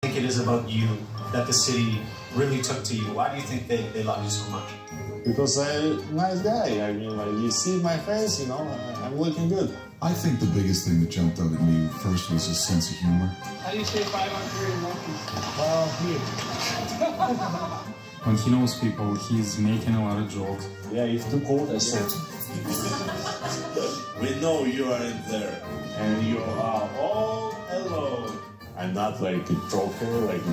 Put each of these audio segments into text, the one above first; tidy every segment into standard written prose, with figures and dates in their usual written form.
think it is about you that the city really took to you? Why do you think they love you so much? Because I'm a nice guy. I mean, like, you see my face, you know, I'm looking good. I think the biggest thing that jumped out at me first was his sense of humor. How do you say 500 in monkeys? Well, here. When he knows people, he's making a lot of jokes. Yeah, it's too cold, I said. We know you are in there. And you are all alone. I'm not like a joker, like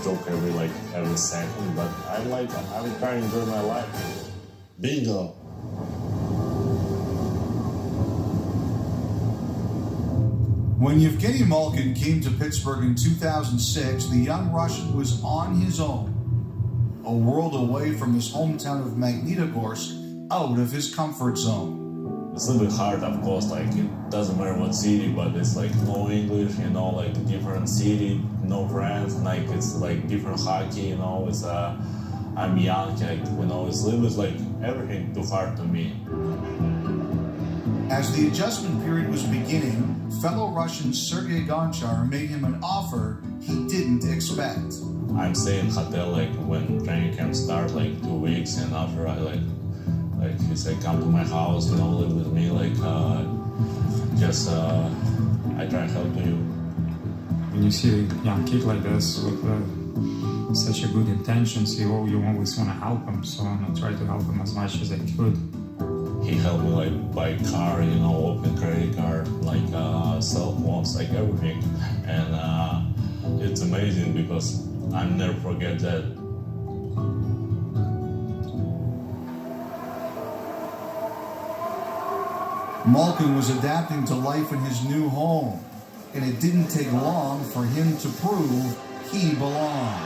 joke every second, but I'm trying to enjoy my life. Bingo. When Yevgeny Malkin came to Pittsburgh in 2006, the young Russian was on his own, a world away from his hometown of Magnitogorsk, out of his comfort zone. It's a little bit hard, of course, like it doesn't matter what city, but it's like no English, you know, like different city, no friends, like it's like different hockey, you know, it's I'm young, like, you know, it's a little bit like everything too hard to me. As the adjustment period was beginning, fellow Russian Sergei Gonchar made him an offer he didn't expect. I'm staying in hotel like when training camp start, like 2 weeks, and after I like he said, come to my house, you know, live with me, like I try and help you. When you see a young kid like this with such a good intentions, you always want to help him, so I try to help him as much as I could. He helped me like buy car, you know, open credit card, like cell phones, like everything. And it's amazing because I'll never forget that. Malkin was adapting to life in his new home, and it didn't take long for him to prove he belonged.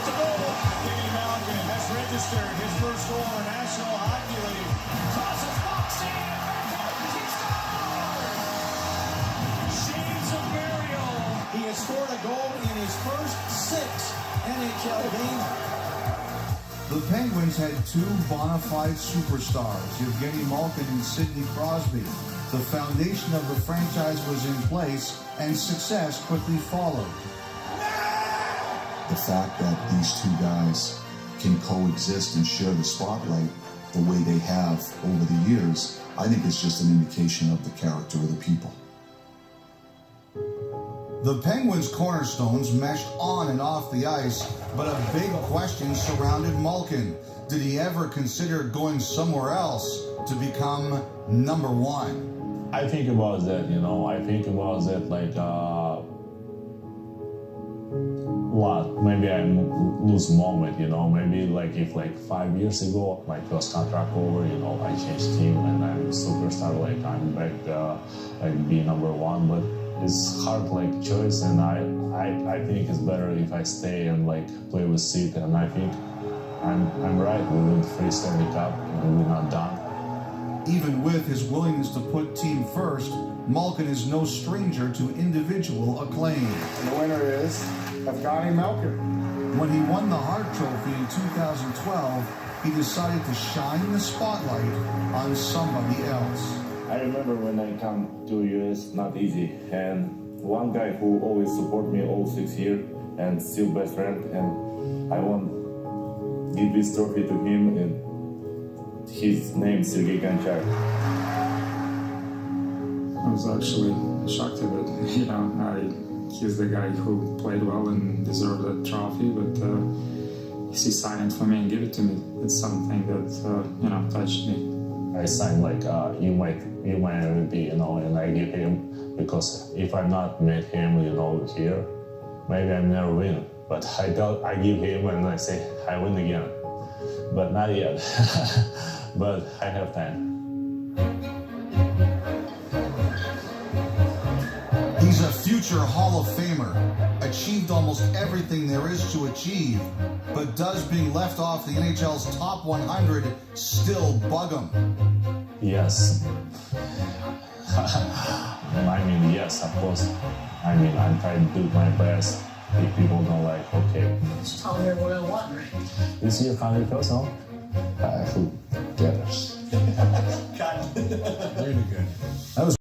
Yevgeny Malkin has registered his first goal in the National Hockey League. Crosses box in, he scores! Shades of burial. He has scored a goal in his first 6 NHL games. The Penguins had two bona fide superstars, Yevgeny Malkin and Sidney Crosby. The foundation of the franchise was in place, and success quickly followed. The fact that these two guys can coexist and share the spotlight the way they have over the years, I think is just an indication of the character of the people. The Penguins' cornerstones meshed on and off the ice, but a big question surrounded Malkin. Did he ever consider going somewhere else to become number one? I think about that, you know, I think about that like lot. Maybe I lose moment, you know, maybe like if like 5 years ago, like was contract over, you know, I changed team and I'm a superstar, like I'm back like be number one, but it's hard like choice, and I think it's better if I stay and like play with Sid, and I think I'm right. We win 3 Stanley Cup and we're not done. Even with his willingness to put team first, Malkin is no stranger to individual acclaim. And the winner is Yevgeny Malkin. When he won the Hart Trophy in 2012, he decided to shine the spotlight on somebody else. I remember when I come to US, not easy, and one guy who always support me all 6 years and still best friend, and I want to give this trophy to him, and his name Sergei Gonchar. I was actually shocked a bit, you know, he's the guy who played well and deserved that trophy, but he signed it for me and gave it to me. It's something that, you know, touched me. I signed like you might MVP, you know, and I give him, because if I not met him, you know, here, maybe I never win. But I give him and I say I win again, but not yet. But I have time. He's a future Hall of Famer, achieved almost everything there is to achieve, but does being left off the NHL's top 100 still bug him? Yes. I mean, yes, of course. I mean, I'm trying to do my best. If people don't like, okay. Just tell me you're loyal one, right? This year, how it goes on? Who cares? Cut. Really good. That was